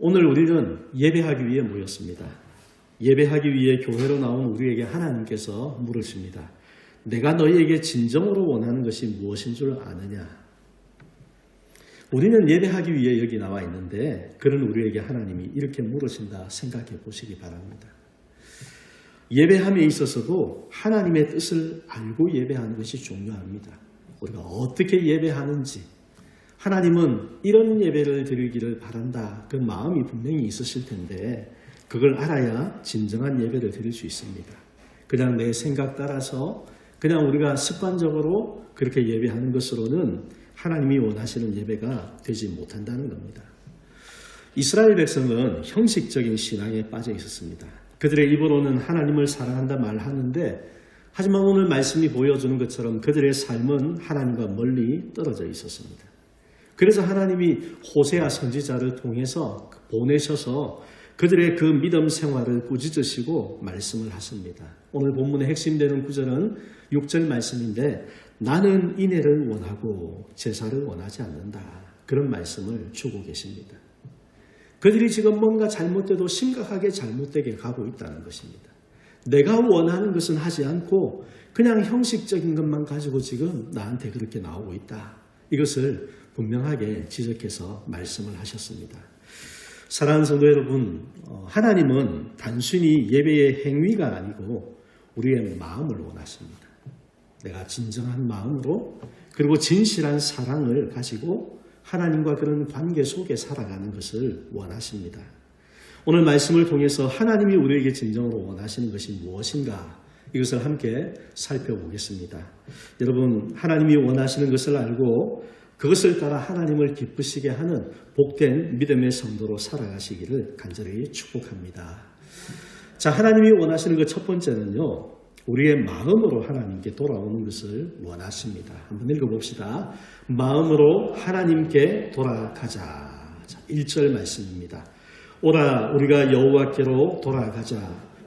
오늘 우리는 예배하기 위해 모였습니다. 예배하기 위해 교회로 나온 우리에게 하나님께서 물으십니다. 내가 너희에게 진정으로 원하는 것이 무엇인 줄 아느냐? 우리는 예배하기 위해 여기 나와 있는데 그런 우리에게 하나님이 이렇게 물으신다 생각해 보시기 바랍니다. 예배함에 있어서도 하나님의 뜻을 알고 예배하는 것이 중요합니다. 우리가 어떻게 예배하는지, 하나님은 이런 예배를 드리기를 바란다. 그 마음이 분명히 있으실 텐데 그걸 알아야 진정한 예배를 드릴 수 있습니다. 그냥 내 생각 따라서 그냥 우리가 습관적으로 그렇게 예배하는 것으로는 하나님이 원하시는 예배가 되지 못한다는 겁니다. 이스라엘 백성은 형식적인 신앙에 빠져 있었습니다. 그들의 입으로는 하나님을 사랑한다 말하는데 하지만 오늘 말씀이 보여주는 것처럼 그들의 삶은 하나님과 멀리 떨어져 있었습니다. 그래서 하나님이 호세아 선지자를 통해서 보내셔서 그들의 그 믿음 생활을 꾸짖으시고 말씀을 하십니다. 오늘 본문의 핵심되는 구절은 6절 말씀인데 나는 인애를 원하고 제사를 원하지 않는다. 그런 말씀을 주고 계십니다. 그들이 지금 뭔가 잘못돼도 심각하게 잘못되게 가고 있다는 것입니다. 내가 원하는 것은 하지 않고 그냥 형식적인 것만 가지고 지금 나한테 그렇게 나오고 있다. 이것을 분명하게 지적해서 말씀을 하셨습니다. 사랑하는 성도 여러분, 하나님은 단순히 예배의 행위가 아니고 우리의 마음을 원하십니다. 내가 진정한 마음으로 그리고 진실한 사랑을 가지고 하나님과 그런 관계 속에 살아가는 것을 원하십니다. 오늘 말씀을 통해서 하나님이 우리에게 진정으로 원하시는 것이 무엇인가 이것을 함께 살펴보겠습니다. 여러분, 하나님이 원하시는 것을 알고 그것을 따라 하나님을 기쁘시게 하는 복된 믿음의 성도로 살아가시기를 간절히 축복합니다. 자, 하나님이 원하시는 것 첫 번째는요, 우리의 마음으로 하나님께 돌아오는 것을 원하십니다. 한번 읽어봅시다. 마음으로 하나님께 돌아가자. 자, 1절 말씀입니다. 오라 우리가 여호와께로 돌아가자.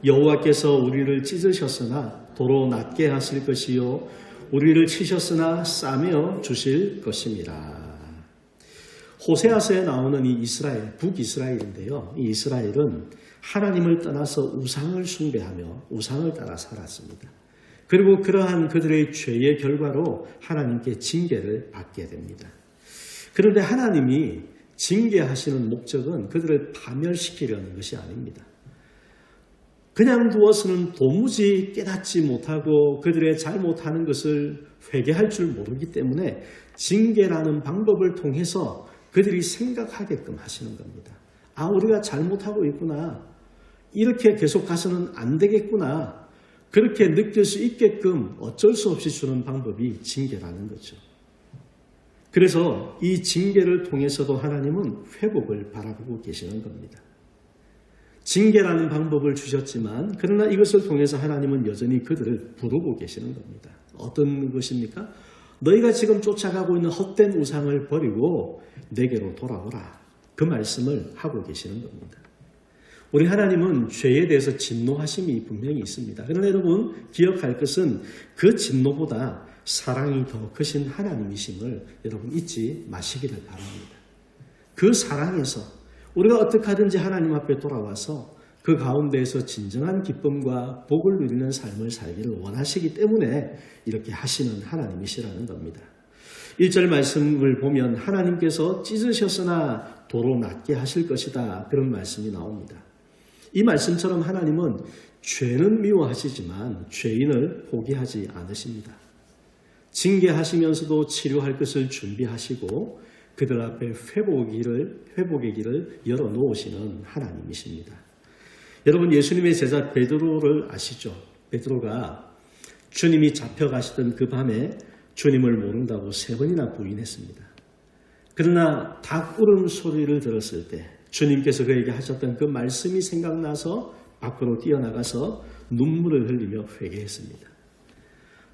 여호와께서 우리를 찢으셨으나 도로 낫게 하실 것이요 우리를 치셨으나 싸매어 주실 것입니다. 호세아서에 나오는 이 이스라엘, 북이스라엘인데요. 이 이스라엘은 하나님을 떠나서 우상을 숭배하며 우상을 따라 살았습니다. 그리고 그러한 그들의 죄의 결과로 하나님께 징계를 받게 됩니다. 그런데 하나님이 징계하시는 목적은 그들을 파멸시키려는 것이 아닙니다. 그냥 두어서는 도무지 깨닫지 못하고 그들의 잘못하는 것을 회개할 줄 모르기 때문에 징계라는 방법을 통해서 그들이 생각하게끔 하시는 겁니다. 아, 우리가 잘못하고 있구나. 이렇게 계속 가서는 안 되겠구나. 그렇게 느낄 수 있게끔 어쩔 수 없이 주는 방법이 징계라는 거죠. 그래서 이 징계를 통해서도 하나님은 회복을 바라보고 계시는 겁니다. 징계라는 방법을 주셨지만 그러나 이것을 통해서 하나님은 여전히 그들을 부르고 계시는 겁니다. 어떤 것입니까? 너희가 지금 쫓아가고 있는 헛된 우상을 버리고 내게로 돌아오라. 그 말씀을 하고 계시는 겁니다. 우리 하나님은 죄에 대해서 진노하심이 분명히 있습니다. 그러나 여러분 기억할 것은 그 진노보다 사랑이 더 크신 하나님이심을 여러분 잊지 마시기를 바랍니다. 그 사랑에서 우리가 어떻게 하든지 하나님 앞에 돌아와서 그 가운데에서 진정한 기쁨과 복을 누리는 삶을 살기를 원하시기 때문에 이렇게 하시는 하나님이시라는 겁니다. 1절 말씀을 보면 하나님께서 찢으셨으나 도로 낫게 하실 것이다. 그런 말씀이 나옵니다. 이 말씀처럼 하나님은 죄는 미워하시지만 죄인을 포기하지 않으십니다. 징계하시면서도 치료할 것을 준비하시고 그들 앞에 회복의 길을 열어놓으시는 하나님이십니다. 여러분, 예수님의 제자 베드로를 아시죠? 베드로가 주님이 잡혀가시던 그 밤에 주님을 모른다고 3번이나 부인했습니다. 그러나 닭 울음 소리를 들었을 때 주님께서 그에게 하셨던 그 말씀이 생각나서 밖으로 뛰어나가서 눈물을 흘리며 회개했습니다.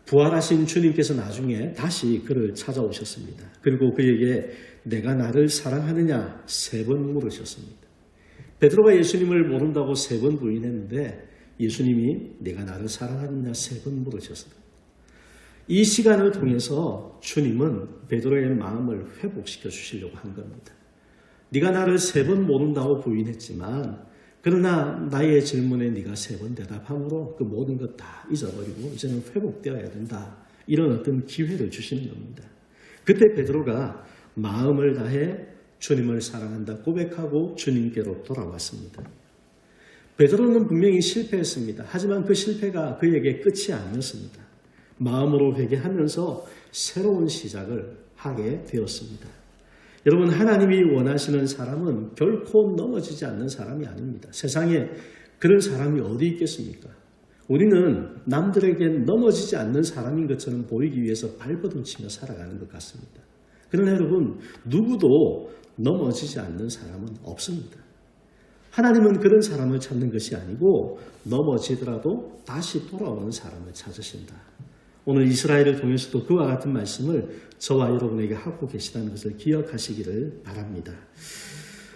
부활하신 주님께서 나중에 다시 그를 찾아오셨습니다. 그리고 그에게 내가 나를 사랑하느냐 3번 물으셨습니다. 베드로가 예수님을 모른다고 3번 부인했는데 예수님이 내가 나를 사랑하느냐 3번 물으셨습니다. 이 시간을 통해서 주님은 베드로의 마음을 회복시켜 주시려고 한 겁니다. 네가 나를 3번 모른다고 부인했지만 그러나 나의 질문에 네가 3번 대답함으로 그 모든 것 다 잊어버리고 이제는 회복되어야 된다. 이런 어떤 기회를 주시는 겁니다. 그때 베드로가 마음을 다해 주님을 사랑한다 고백하고 주님께로 돌아왔습니다. 베드로는 분명히 실패했습니다. 하지만 그 실패가 그에게 끝이 아니었습니다. 마음으로 회개하면서 새로운 시작을 하게 되었습니다. 여러분, 하나님이 원하시는 사람은 결코 넘어지지 않는 사람이 아닙니다. 세상에 그런 사람이 어디 있겠습니까? 우리는 남들에게 넘어지지 않는 사람인 것처럼 보이기 위해서 발버둥치며 살아가는 것 같습니다. 그러나 여러분, 누구도 넘어지지 않는 사람은 없습니다. 하나님은 그런 사람을 찾는 것이 아니고 넘어지더라도 다시 돌아오는 사람을 찾으신다. 오늘 이스라엘을 통해서도 그와 같은 말씀을 저와 여러분에게 하고 계시다는 것을 기억하시기를 바랍니다.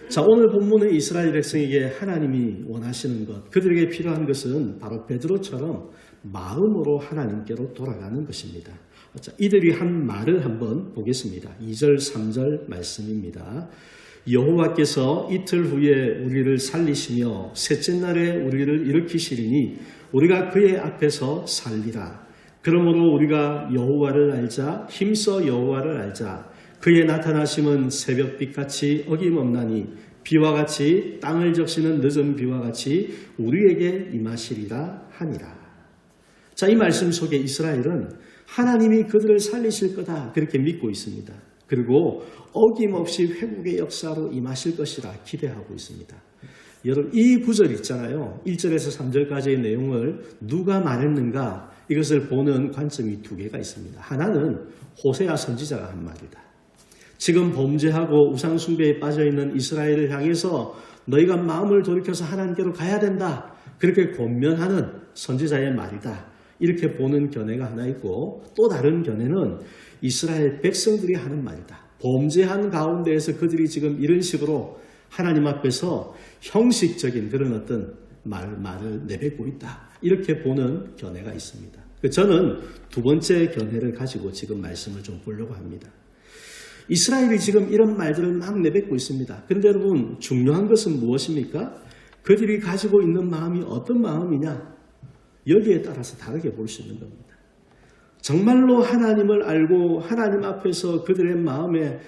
자, 오늘 본문의 이스라엘 백성에게 하나님이 원하시는 것, 그들에게 필요한 것은 바로 베드로처럼 마음으로 하나님께로 돌아가는 것입니다. 자, 이들이 한 말을 한번 보겠습니다. 2절, 3절 말씀입니다. 여호와께서 이틀 후에 우리를 살리시며 셋째 날에 우리를 일으키시리니 우리가 그의 앞에서 살리라. 그러므로 우리가 여호와를 알자, 힘써 여호와를 알자. 그의 나타나심은 새벽빛같이 어김없나니 비와 같이 땅을 적시는 늦은 비와 같이 우리에게 임하시리라 하니라. 자, 이 말씀 속에 이스라엘은 하나님이 그들을 살리실 거다 그렇게 믿고 있습니다. 그리고 어김없이 회복의 역사로 임하실 것이라 기대하고 있습니다. 여러분, 이 구절 있잖아요. 1절에서 3절까지의 내용을 누가 말했는가, 이것을 보는 관점이 2개가 있습니다. 하나는 호세아 선지자가 한 말이다. 지금 범죄하고 우상숭배에 빠져있는 이스라엘을 향해서 너희가 마음을 돌이켜서 하나님께로 가야 된다, 그렇게 권면하는 선지자의 말이다. 이렇게 보는 견해가 하나 있고, 또 다른 견해는 이스라엘 백성들이 하는 말이다. 범죄한 가운데에서 그들이 지금 이런 식으로 하나님 앞에서 형식적인 그런 어떤 말을 내뱉고 있다. 이렇게 보는 견해가 있습니다. 저는 2번째 견해를 가지고 지금 말씀을 좀 보려고 합니다. 이스라엘이 지금 이런 말들을 막 내뱉고 있습니다. 그런데 여러분, 중요한 것은 무엇입니까? 그들이 가지고 있는 마음이 어떤 마음이냐? 여기에 따라서 다르게 볼 수 있는 겁니다. 정말로 하나님을 알고 하나님 앞에서 그들의 마음에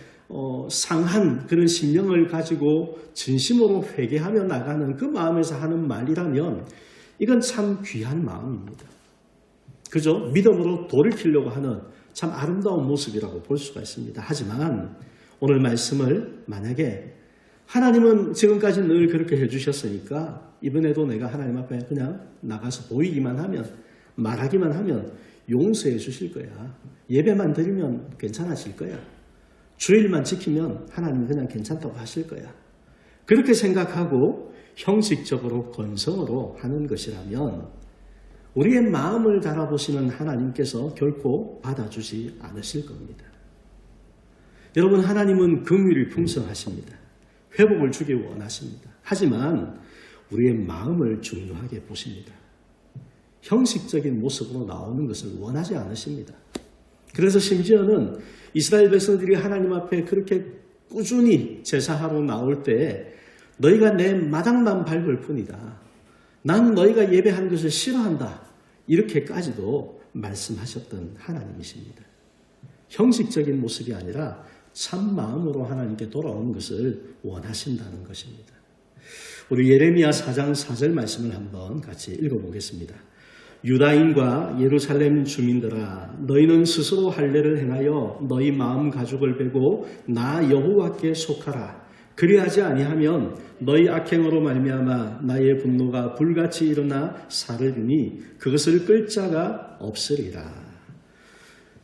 상한 그런 심령을 가지고 진심으로 회개하며 나가는 그 마음에서 하는 말이라면 이건 참 귀한 마음입니다. 그죠? 믿음으로 돌이키려고 하는 참 아름다운 모습이라고 볼 수가 있습니다. 하지만 오늘 말씀을 만약에 하나님은 지금까지 늘 그렇게 해주셨으니까 이번에도 내가 하나님 앞에 그냥 나가서 보이기만 하면, 말하기만 하면 용서해 주실 거야. 예배만 드리면 괜찮아질 거야. 주일만 지키면 하나님이 그냥 괜찮다고 하실 거야. 그렇게 생각하고 형식적으로 건성으로 하는 것이라면 우리의 마음을 달아보시는 하나님께서 결코 받아주지 않으실 겁니다. 여러분, 하나님은 긍휼이 풍성하십니다. 회복을 주기 원하십니다. 하지만 우리의 마음을 중요하게 보십니다. 형식적인 모습으로 나오는 것을 원하지 않으십니다. 그래서 심지어는 이스라엘 백성들이 하나님 앞에 그렇게 꾸준히 제사하러 나올 때 너희가 내 마당만 밟을 뿐이다. 난 너희가 예배하는 것을 싫어한다. 이렇게까지도 말씀하셨던 하나님이십니다. 형식적인 모습이 아니라 참 마음으로 하나님께 돌아오는 것을 원하신다는 것입니다. 우리 예레미야 4장 4절 말씀을 한번 같이 읽어보겠습니다. 유다인과 예루살렘 주민들아, 너희는 스스로 할례를 행하여 너희 마음 가죽을 베고 나 여호와께 속하라. 그리하지 아니하면 너희 악행으로 말미암아 나의 분노가 불같이 일어나 사르리니 그것을 끌 자가 없으리라.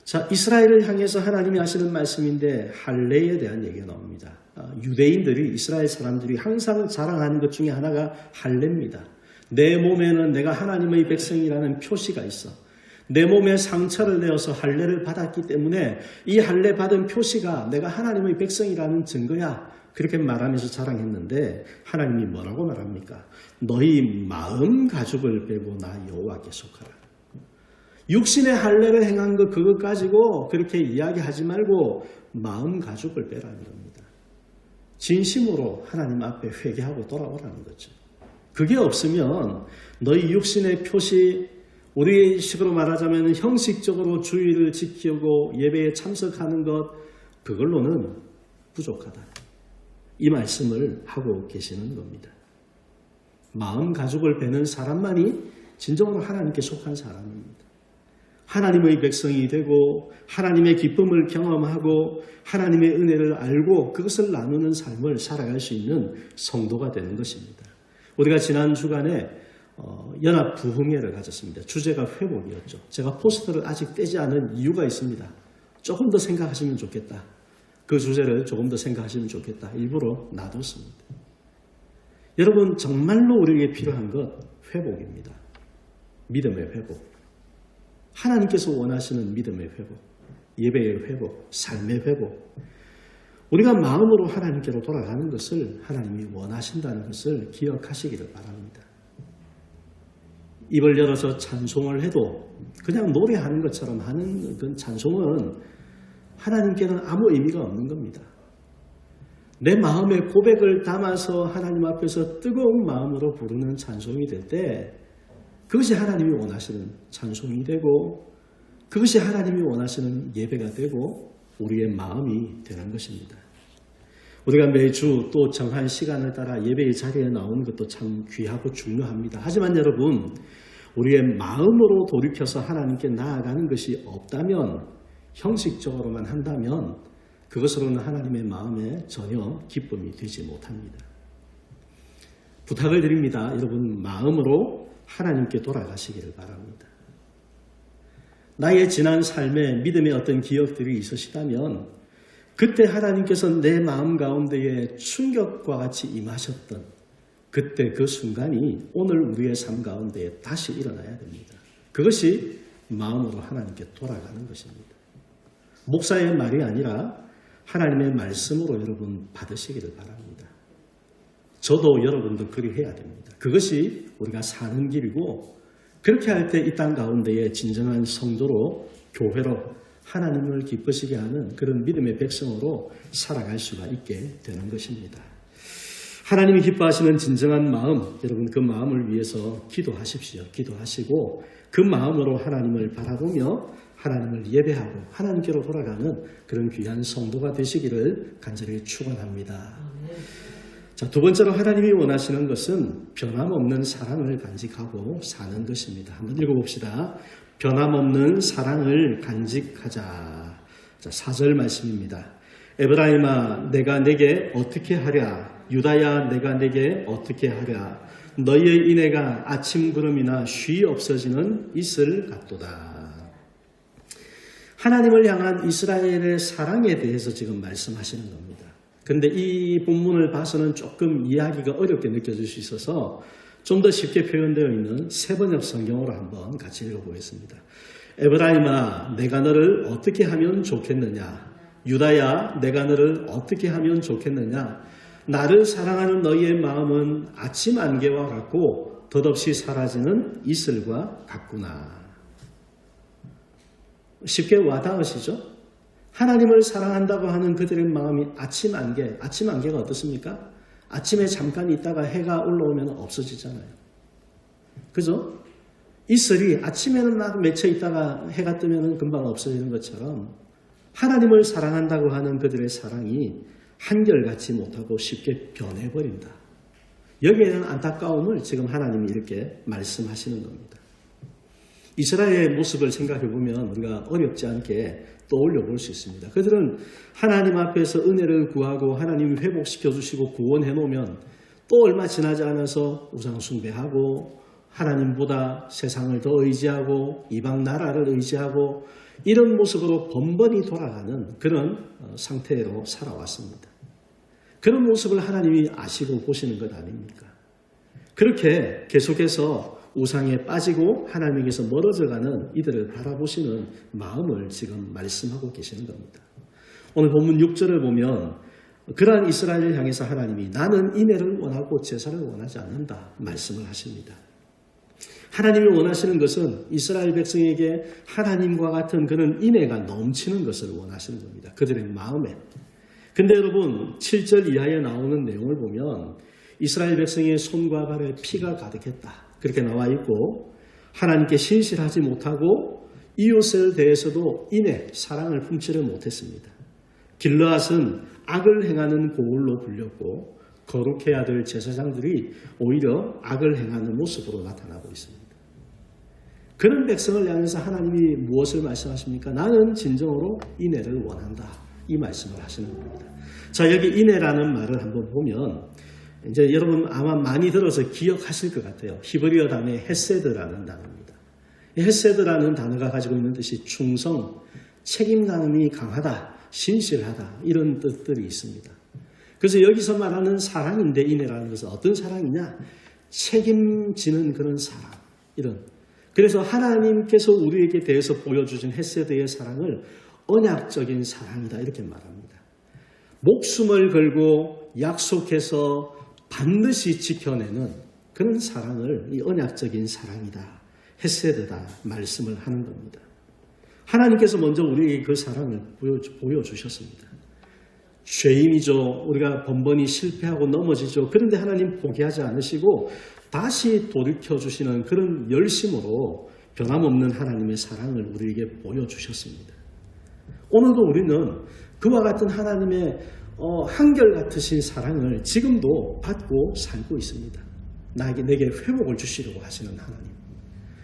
자, 이스라엘을 향해서 하나님이 하시는 말씀인데 할례에 대한 얘기가 나옵니다. 유대인들이, 이스라엘 사람들이 항상 자랑하는 것 중에 하나가 할례입니다. 내 몸에는 내가 하나님의 백성이라는 표시가 있어. 내 몸에 상처를 내어서 할례를 받았기 때문에 이 할례 받은 표시가 내가 하나님의 백성이라는 증거야. 그렇게 말하면서 자랑했는데 하나님이 뭐라고 말합니까? 너희 마음 가죽을 빼고 나 여호와께 속하라. 육신의 할례를 행한 것 그것 가지고 그렇게 이야기하지 말고 마음 가죽을 빼라는 겁니다. 진심으로 하나님 앞에 회개하고 돌아오라는 거죠. 그게 없으면 너희 육신의 표시, 우리 식으로 말하자면 형식적으로 주의를 지키고 예배에 참석하는 것, 그걸로는 부족하다. 이 말씀을 하고 계시는 겁니다. 마음 가죽을 베는 사람만이 진정으로 하나님께 속한 사람입니다. 하나님의 백성이 되고 하나님의 기쁨을 경험하고 하나님의 은혜를 알고 그것을 나누는 삶을 살아갈 수 있는 성도가 되는 것입니다. 우리가 지난 주간에 연합 부흥회를 가졌습니다. 주제가 회복이었죠. 제가 포스터를 아직 떼지 않은 이유가 있습니다. 조금 더 생각하시면 좋겠다. 그 주제를 조금 더 생각하시면 좋겠다. 일부러 놔뒀습니다. 여러분, 정말로 우리에게 필요한 것 회복입니다. 믿음의 회복. 하나님께서 원하시는 믿음의 회복, 예배의 회복, 삶의 회복. 우리가 마음으로 하나님께로 돌아가는 것을 하나님이 원하신다는 것을 기억하시기를 바랍니다. 입을 열어서 찬송을 해도 그냥 노래하는 것처럼 하는 그 찬송은 하나님께는 아무 의미가 없는 겁니다. 내 마음의 고백을 담아서 하나님 앞에서 뜨거운 마음으로 부르는 찬송이 될 때 그것이 하나님이 원하시는 찬송이 되고 그것이 하나님이 원하시는 예배가 되고 우리의 마음이 되는 것입니다. 우리가 매주 또 정한 시간을 따라 예배의 자리에 나오는 것도 참 귀하고 중요합니다. 하지만 여러분, 우리의 마음으로 돌이켜서 하나님께 나아가는 것이 없다면, 형식적으로만 한다면 그것으로는 하나님의 마음에 전혀 기쁨이 되지 못합니다. 부탁을 드립니다. 여러분, 마음으로 하나님께 돌아가시기를 바랍니다. 나의 지난 삶에 믿음의 어떤 기억들이 있으시다면 그때 하나님께서 내 마음 가운데에 충격과 같이 임하셨던 그때 그 순간이 오늘 우리의 삶 가운데에 다시 일어나야 됩니다. 그것이 마음으로 하나님께 돌아가는 것입니다. 목사의 말이 아니라 하나님의 말씀으로 여러분 받으시기를 바랍니다. 저도 여러분도 그리 해야 됩니다. 그것이 우리가 사는 길이고 그렇게 할 때 이 땅 가운데에 진정한 성도로 교회로 하나님을 기쁘시게 하는 그런 믿음의 백성으로 살아갈 수가 있게 되는 것입니다. 하나님이 기뻐하시는 진정한 마음, 여러분 그 마음을 위해서 기도하십시오. 기도하시고 그 마음으로 하나님을 바라보며 하나님을 예배하고 하나님께로 돌아가는 그런 귀한 성도가 되시기를 간절히 축원합니다. 자, 두 번째로 하나님이 원하시는 것은 변함없는 사랑을 간직하고 사는 것입니다. 한번 읽어봅시다. 변함없는 사랑을 간직하자. 자, 4절 말씀입니다. 에브라임아, 내가 내게 어떻게 하랴? 유다야, 내가 내게 어떻게 하랴? 너희의 인애가 아침 구름이나 쉬 없어지는 이슬 같도다. 하나님을 향한 이스라엘의 사랑에 대해서 지금 말씀하시는 겁니다. 그런데 이 본문을 봐서는 조금 이해하기가 어렵게 느껴질 수 있어서 좀 더 쉽게 표현되어 있는 세번역 성경으로 한번 같이 읽어보겠습니다. 에브라임아, 내가 너를 어떻게 하면 좋겠느냐? 유다야, 내가 너를 어떻게 하면 좋겠느냐? 나를 사랑하는 너희의 마음은 아침 안개와 같고 덧없이 사라지는 이슬과 같구나. 쉽게 와닿으시죠? 하나님을 사랑한다고 하는 그들의 마음이 아침 안개가 어떻습니까? 아침에 잠깐 있다가 해가 올라오면 없어지잖아요. 그죠? 이슬이 아침에는 막 맺혀 있다가 해가 뜨면 금방 없어지는 것처럼 하나님을 사랑한다고 하는 그들의 사랑이 한결같이 못하고 쉽게 변해버린다. 여기에는 안타까움을 지금 하나님이 이렇게 말씀하시는 겁니다. 이스라엘의 모습을 생각해 보면 우리가 어렵지 않게 떠올려 볼 수 있습니다. 그들은 하나님 앞에서 은혜를 구하고 하나님이 회복시켜 주시고 구원해 놓으면 또 얼마 지나지 않아서 우상 숭배하고 하나님보다 세상을 더 의지하고 이방 나라를 의지하고 이런 모습으로 번번이 돌아가는 그런 상태로 살아왔습니다. 그런 모습을 하나님이 아시고 보시는 것 아닙니까? 그렇게 계속해서 우상에 빠지고 하나님에게서 멀어져가는 이들을 바라보시는 마음을 지금 말씀하고 계시는 겁니다. 오늘 본문 6절을 보면 그러한 이스라엘을 향해서 하나님이 나는 인애를 원하고 제사를 원하지 않는다 말씀을 하십니다. 하나님이 원하시는 것은 이스라엘 백성에게 하나님과 같은 그런 인애가 넘치는 것을 원하시는 겁니다. 그들의 마음에. 근데 여러분 7절 이하에 나오는 내용을 보면 이스라엘 백성의 손과 발에 피가 가득했다. 그렇게 나와 있고 하나님께 신실하지 못하고 이웃에 대해서도 인애, 사랑을 품지를 못했습니다. 길르앗은 악을 행하는 고을로 불렸고 거룩해야 될 제사장들이 오히려 악을 행하는 모습으로 나타나고 있습니다. 그런 백성을 향해서 하나님이 무엇을 말씀하십니까? 나는 진정으로 인애를 원한다. 이 말씀을 하시는 겁니다. 자, 여기 인애라는 말을 한번 보면 이제 여러분 아마 많이 들어서 기억하실 것 같아요. 히브리어 단어의 헤세드라는 단어입니다. 이 헤세드라는 단어가 가지고 있는 뜻이 충성, 책임감이 강하다, 신실하다 이런 뜻들이 있습니다. 그래서 여기서 말하는 사랑인데 인애라는 것은 어떤 사랑이냐? 책임지는 그런 사랑. 이런. 그래서 하나님께서 우리에게 대해서 보여주신 헤세드의 사랑을 언약적인 사랑이다 이렇게 말합니다. 목숨을 걸고 약속해서 반드시 지켜내는 그런 사랑을 이 언약적인 사랑이다. 헤세드다 말씀을 하는 겁니다. 하나님께서 먼저 우리에게 그 사랑을 보여주셨습니다. 죄인이죠. 우리가 번번이 실패하고 넘어지죠. 그런데 하나님 포기하지 않으시고 다시 돌이켜주시는 그런 열심으로 변함없는 하나님의 사랑을 우리에게 보여주셨습니다. 오늘도 우리는 그와 같은 하나님의 한결같으신 사랑을 지금도 받고 살고 있습니다. 내게 회복을 주시려고 하시는 하나님.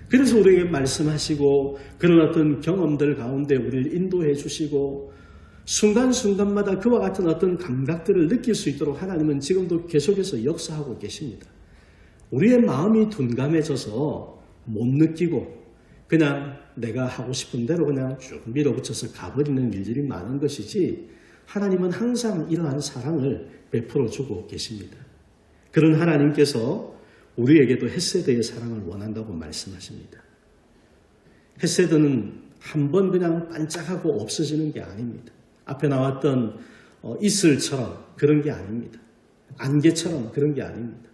그래서 우리에게 말씀하시고 그런 어떤 경험들 가운데 우리를 인도해 주시고 순간순간마다 그와 같은 어떤 감각들을 느낄 수 있도록 하나님은 지금도 계속해서 역사하고 계십니다. 우리의 마음이 둔감해져서 못 느끼고 그냥 내가 하고 싶은 대로 그냥 쭉 밀어붙여서 가버리는 일들이 많은 것이지 하나님은 항상 이러한 사랑을 베풀어 주고 계십니다. 그런 하나님께서 우리에게도 헤세드의 사랑을 원한다고 말씀하십니다. 헤세드는 한번 그냥 반짝하고 없어지는 게 아닙니다. 앞에 나왔던 이슬처럼 그런 게 아닙니다. 안개처럼 그런 게 아닙니다.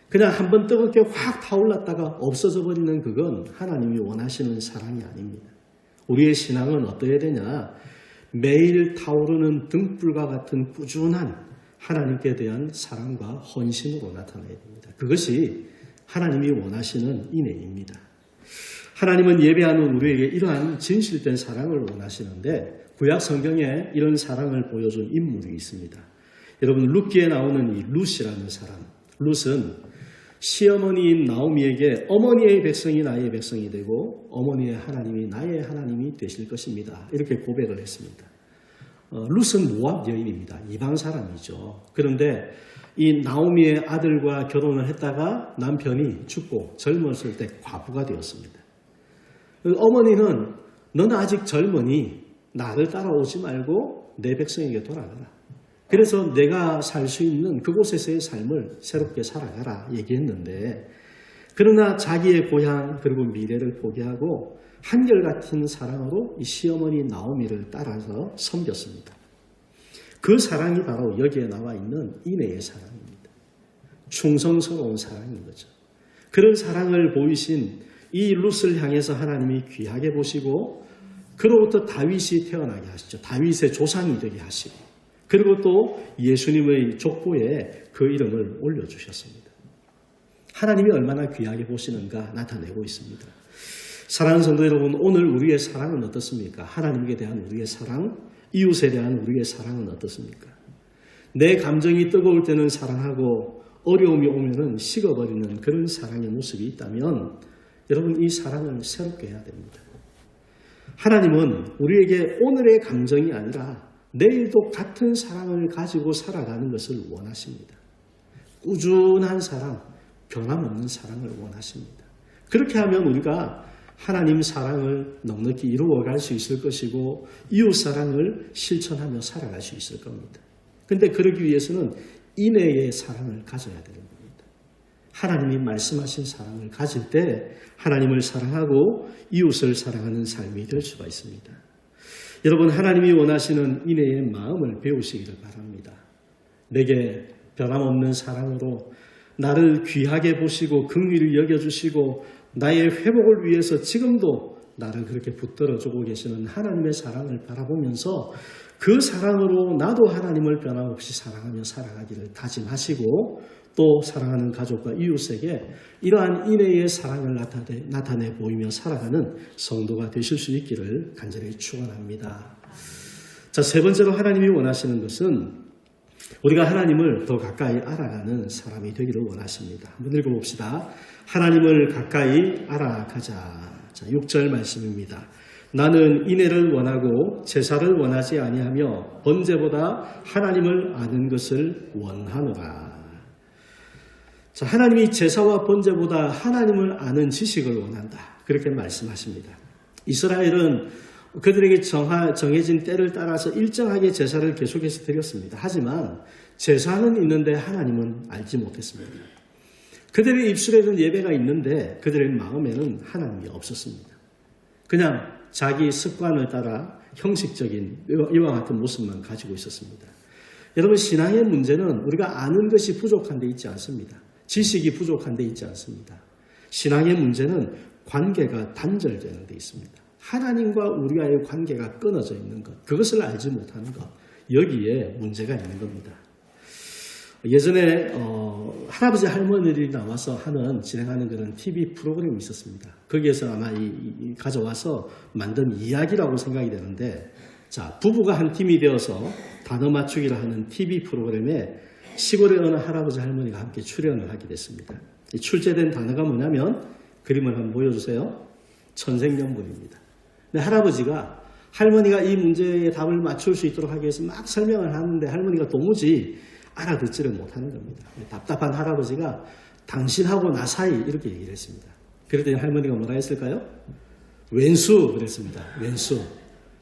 그냥 한번 뜨겁게 확 타올랐다가 없어져 버리는 그건 하나님이 원하시는 사랑이 아닙니다. 우리의 신앙은 어떠해야 되냐? 매일 타오르는 등불과 같은 꾸준한 하나님께 대한 사랑과 헌신으로 나타나야 됩니다. 그것이 하나님이 원하시는 인애입니다. 하나님은 예배하는 우리에게 이러한 진실된 사랑을 원하시는데 구약 성경에 이런 사랑을 보여준 인물이 있습니다. 여러분 룻기에 나오는 이 룻이라는 사람. 룻은 시어머니인 나오미에게 어머니의 백성이 나의 백성이 되고 어머니의 하나님이 나의 하나님이 되실 것입니다. 이렇게 고백을 했습니다. 룻은 모압 여인입니다. 이방 사람이죠. 그런데 이 나오미의 아들과 결혼을 했다가 남편이 죽고 젊었을 때 과부가 되었습니다. 어머니는 너는 아직 젊으니 나를 따라오지 말고 내 백성에게 돌아가라. 그래서 내가 살 수 있는 그곳에서의 삶을 새롭게 살아가라 얘기했는데 그러나 자기의 고향 그리고 미래를 포기하고 한결같은 사랑으로 이 시어머니 나오미를 따라서 섬겼습니다. 그 사랑이 바로 여기에 나와 있는 인애의 사랑입니다. 충성스러운 사랑인 거죠. 그런 사랑을 보이신 이 룻을 향해서 하나님이 귀하게 보시고 그로부터 다윗이 태어나게 하시죠. 다윗의 조상이 되게 하시고 그리고 또 예수님의 족보에 그 이름을 올려주셨습니다. 하나님이 얼마나 귀하게 보시는가 나타내고 있습니다. 사랑하는 성도 여러분, 오늘 우리의 사랑은 어떻습니까? 하나님께 대한 우리의 사랑, 이웃에 대한 우리의 사랑은 어떻습니까? 내 감정이 뜨거울 때는 사랑하고 어려움이 오면은 식어버리는 그런 사랑의 모습이 있다면 여러분 이 사랑을 새롭게 해야 됩니다. 하나님은 우리에게 오늘의 감정이 아니라 내일도 같은 사랑을 가지고 살아가는 것을 원하십니다. 꾸준한 사랑, 변함없는 사랑을 원하십니다. 그렇게 하면 우리가 하나님 사랑을 넉넉히 이루어갈 수 있을 것이고 이웃 사랑을 실천하며 살아갈 수 있을 겁니다. 그런데 그러기 위해서는 인애의 사랑을 가져야 되는 겁니다. 하나님이 말씀하신 사랑을 가질 때 하나님을 사랑하고 이웃을 사랑하는 삶이 될 수가 있습니다. 여러분 하나님이 원하시는 인애의 마음을 배우시기를 바랍니다. 내게 변함없는 사랑으로 나를 귀하게 보시고 긍휼히 여겨주시고 나의 회복을 위해서 지금도 나를 그렇게 붙들어주고 계시는 하나님의 사랑을 바라보면서 그 사랑으로 나도 하나님을 변함없이 사랑하며 살아가기를 다짐하시고 또 사랑하는 가족과 이웃에게 이러한 인애의 사랑을 나타내 보이며 살아가는 성도가 되실 수 있기를 간절히 축원합니다. 자, 세 번째로 하나님이 원하시는 것은 우리가 하나님을 더 가까이 알아가는 사람이 되기를 원하십니다. 한번 읽어봅시다. 하나님을 가까이 알아가자. 자, 6절 말씀입니다. 나는 인애를 원하고 제사를 원하지 아니하며 번제보다 하나님을 아는 것을 원하노라. 자, 하나님이 제사와 번제보다 하나님을 아는 지식을 원한다. 그렇게 말씀하십니다. 이스라엘은 그들에게 정해진 때를 따라서 일정하게 제사를 계속해서 드렸습니다. 하지만 제사는 있는데 하나님은 알지 못했습니다. 그들의 입술에는 예배가 있는데 그들의 마음에는 하나님이 없었습니다. 그냥 자기 습관을 따라 형식적인 이와 같은 모습만 가지고 있었습니다. 여러분, 신앙의 문제는 우리가 아는 것이 부족한 데 있지 않습니다. 지식이 부족한 데 있지 않습니다. 신앙의 문제는 관계가 단절되는 데 있습니다. 하나님과 우리와의 관계가 끊어져 있는 것, 그것을 알지 못하는 것, 여기에 문제가 있는 겁니다. 예전에 할아버지 할머니들이 나와서 진행하는 그런 TV 프로그램이 있었습니다. 거기에서 아마 가져와서 만든 이야기라고 생각이 되는데, 자, 부부가 한 팀이 되어서 단어 맞추기를 하는 TV 프로그램에 시골의 어느 할아버지 할머니가 함께 출연을 하게 됐습니다. 출제된 단어가 뭐냐면, 그림을 한번 보여주세요. 천생연분입니다. 근데 할아버지가 할머니가 이 문제의 답을 맞출 수 있도록 하기 위해서 막 설명을 하는데 할머니가 도무지 알아듣지를 못하는 겁니다. 답답한 할아버지가 당신하고 나 사이 이렇게 얘기를 했습니다. 그랬더니 할머니가 뭐라 했을까요? 왼수 그랬습니다. 왼수.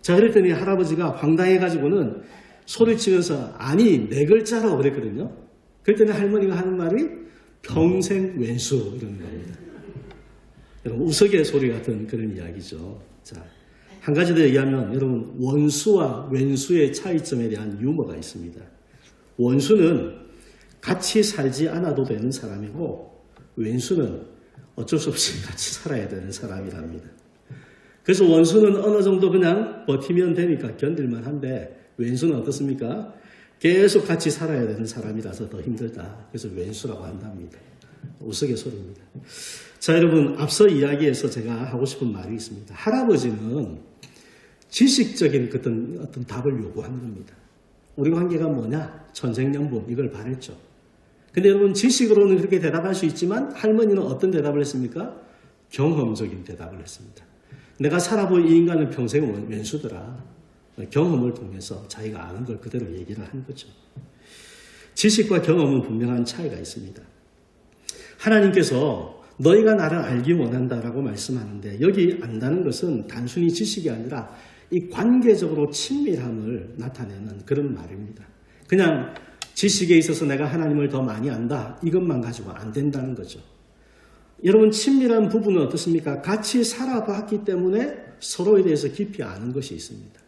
자, 그랬더니 할아버지가 황당해가지고는 소리치면서 아니 네 글자라고 그랬거든요. 그랬더니 할머니가 하는 말이 평생 왼수 이러는 겁니다. 여러분, 우스갯소리 같은 그런 이야기죠. 자, 한 가지 더 얘기하면 여러분, 원수와 왼수의 차이점에 대한 유머가 있습니다. 원수는 같이 살지 않아도 되는 사람이고 왼수는 어쩔 수 없이 같이 살아야 되는 사람이랍니다. 그래서 원수는 어느 정도 그냥 버티면 되니까 견딜만 한데 왼수는 어떻습니까? 계속 같이 살아야 되는 사람이라서 더 힘들다. 그래서 왼수라고 한답니다. 우스갯소리입니다. 자, 여러분, 앞서 이야기에서 제가 하고 싶은 말이 있습니다. 할아버지는 지식적인 어떤 답을 요구하는 겁니다. 우리 관계가 뭐냐? 천생연분, 이걸 바랬죠. 근데 여러분, 지식으로는 그렇게 대답할 수 있지만 할머니는 어떤 대답을 했습니까? 경험적인 대답을 했습니다. 내가 살아본 이 인간은 평생 왼수더라. 경험을 통해서 자기가 아는 걸 그대로 얘기를 한 거죠. 지식과 경험은 분명한 차이가 있습니다. 하나님께서 너희가 나를 알기 원한다라고 말씀하는데 여기 안다는 것은 단순히 지식이 아니라 이 관계적으로 친밀함을 나타내는 그런 말입니다. 그냥 지식에 있어서 내가 하나님을 더 많이 안다 이것만 가지고 안 된다는 거죠. 여러분, 친밀한 부부는 어떻습니까? 같이 살아봤기 때문에 서로에 대해서 깊이 아는 것이 있습니다.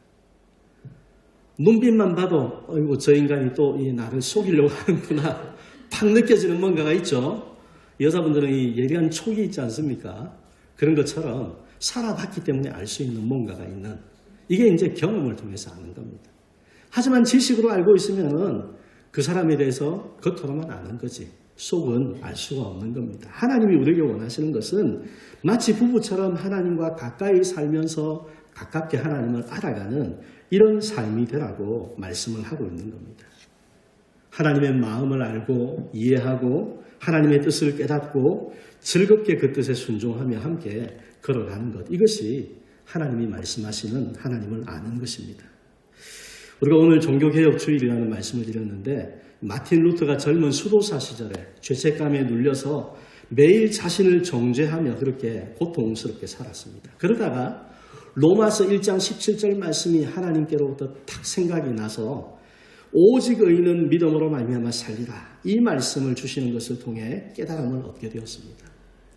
눈빛만 봐도 어이구 저 인간이 또 이 나를 속이려고 하는구나 팍 느껴지는 뭔가가 있죠. 여자분들은 이 예리한 촉이 있지 않습니까? 그런 것처럼 살아봤기 때문에 알 수 있는 뭔가가 있는, 이게 이제 경험을 통해서 아는 겁니다. 하지만 지식으로 알고 있으면은 그 사람에 대해서 겉으로만 아는 거지 속은 알 수가 없는 겁니다. 하나님이 우리에게 원하시는 것은 마치 부부처럼 하나님과 가까이 살면서 가깝게 하나님을 알아가는 이런 삶이 되라고 말씀을 하고 있는 겁니다. 하나님의 마음을 알고 이해하고 하나님의 뜻을 깨닫고 즐겁게 그 뜻에 순종하며 함께 걸어가는 것, 이것이 하나님이 말씀하시는 하나님을 아는 것입니다. 우리가 오늘 종교개혁 주일이라는 말씀을 드렸는데 마틴 루터가 젊은 수도사 시절에 죄책감에 눌려서 매일 자신을 정죄하며 그렇게 고통스럽게 살았습니다. 그러다가 로마서 1장 17절 말씀이 하나님께로부터 탁 생각이 나서 오직 의인은 믿음으로 말미암아 살리라, 이 말씀을 주시는 것을 통해 깨달음을 얻게 되었습니다.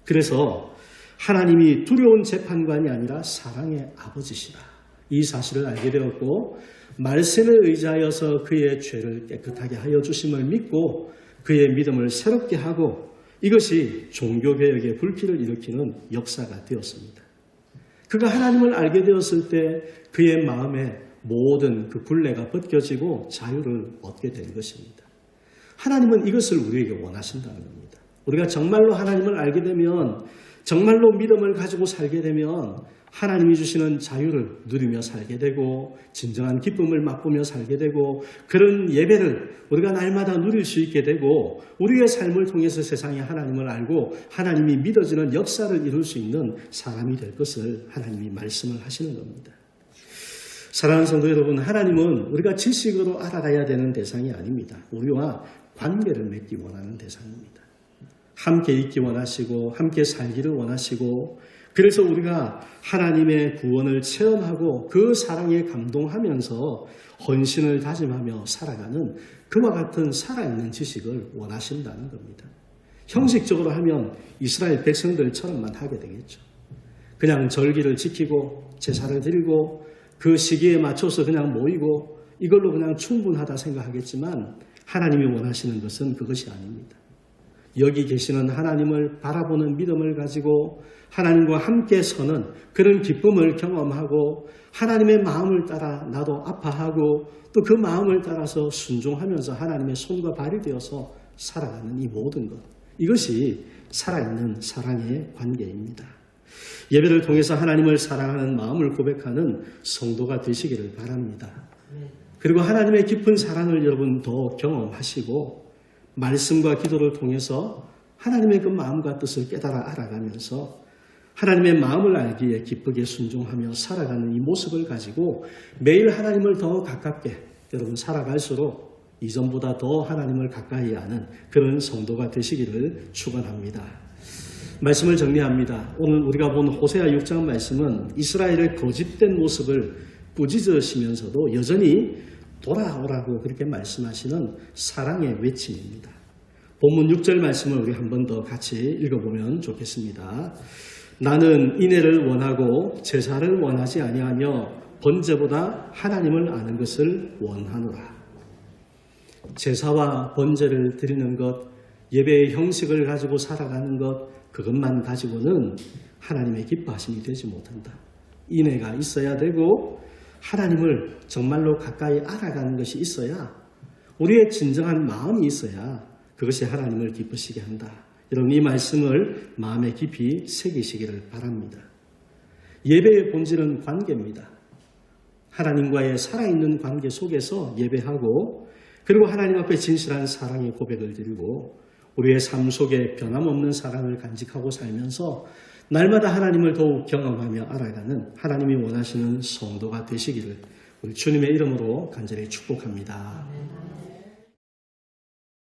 그래서 하나님이 두려운 재판관이 아니라 사랑의 아버지시라, 이 사실을 알게 되었고 말씀에 의지하여서 그의 죄를 깨끗하게 하여 주심을 믿고 그의 믿음을 새롭게 하고, 이것이 종교개혁의 불길을 일으키는 역사가 되었습니다. 그가 하나님을 알게 되었을 때 그의 마음에 모든 그 굴레가 벗겨지고 자유를 얻게 되는 것입니다. 하나님은 이것을 우리에게 원하신다는 겁니다. 우리가 정말로 하나님을 알게 되면, 정말로 믿음을 가지고 살게 되면 하나님이 주시는 자유를 누리며 살게 되고 진정한 기쁨을 맛보며 살게 되고 그런 예배를 우리가 날마다 누릴 수 있게 되고 우리의 삶을 통해서 세상에 하나님을 알고 하나님이 믿어지는 역사를 이룰 수 있는 사람이 될 것을 하나님이 말씀을 하시는 겁니다. 사랑하는 성도 여러분, 하나님은 우리가 지식으로 알아가야 되는 대상이 아닙니다. 우리와 관계를 맺기 원하는 대상입니다. 함께 있기 원하시고 함께 살기를 원하시고 그래서 우리가 하나님의 구원을 체험하고 그 사랑에 감동하면서 헌신을 다짐하며 살아가는 그와 같은 살아있는 지식을 원하신다는 겁니다. 형식적으로 하면 이스라엘 백성들처럼만 하게 되겠죠. 그냥 절기를 지키고 제사를 드리고 그 시기에 맞춰서 그냥 모이고 이걸로 그냥 충분하다 생각하겠지만 하나님이 원하시는 것은 그것이 아닙니다. 여기 계시는 하나님을 바라보는 믿음을 가지고 하나님과 함께 서는 그런 기쁨을 경험하고 하나님의 마음을 따라 나도 아파하고 또 그 마음을 따라서 순종하면서 하나님의 손과 발이 되어서 살아가는 이 모든 것, 이것이 살아있는 사랑의 관계입니다. 예배를 통해서 하나님을 사랑하는 마음을 고백하는 성도가 되시기를 바랍니다. 그리고 하나님의 깊은 사랑을 여러분 더 경험하시고 말씀과 기도를 통해서 하나님의 그 마음과 뜻을 깨달아 알아가면서 하나님의 마음을 알기에 기쁘게 순종하며 살아가는 이 모습을 가지고 매일 하나님을 더 가깝게 여러분 살아갈수록 이전보다 더 하나님을 가까이 아는 그런 성도가 되시기를 축원합니다. 말씀을 정리합니다. 오늘 우리가 본 호세아 6장 말씀은 이스라엘의 거짓된 모습을 꾸짖으시면서도 여전히 돌아오라고 그렇게 말씀하시는 사랑의 외침입니다. 본문 6절 말씀을 우리 한 번 더 같이 읽어보면 좋겠습니다. 나는 인애를 원하고 제사를 원하지 아니하며 번제보다 하나님을 아는 것을 원하노라. 제사와 번제를 드리는 것, 예배의 형식을 가지고 살아가는 것, 그것만 가지고는 하나님의 기뻐하심이 되지 못한다. 인애가 있어야 되고 하나님을 정말로 가까이 알아가는 것이 있어야, 우리의 진정한 마음이 있어야 그것이 하나님을 기쁘시게 한다. 여러분, 이 말씀을 마음에 깊이 새기시기를 바랍니다. 예배의 본질은 관계입니다. 하나님과의 살아있는 관계 속에서 예배하고 그리고 하나님 앞에 진실한 사랑의 고백을 드리고 우리의 삶 속에 변함없는 사랑을 간직하고 살면서 날마다 하나님을 더욱 경험하며 알아가는 하나님이 원하시는 성도가 되시기를 우리 주님의 이름으로 간절히 축복합니다.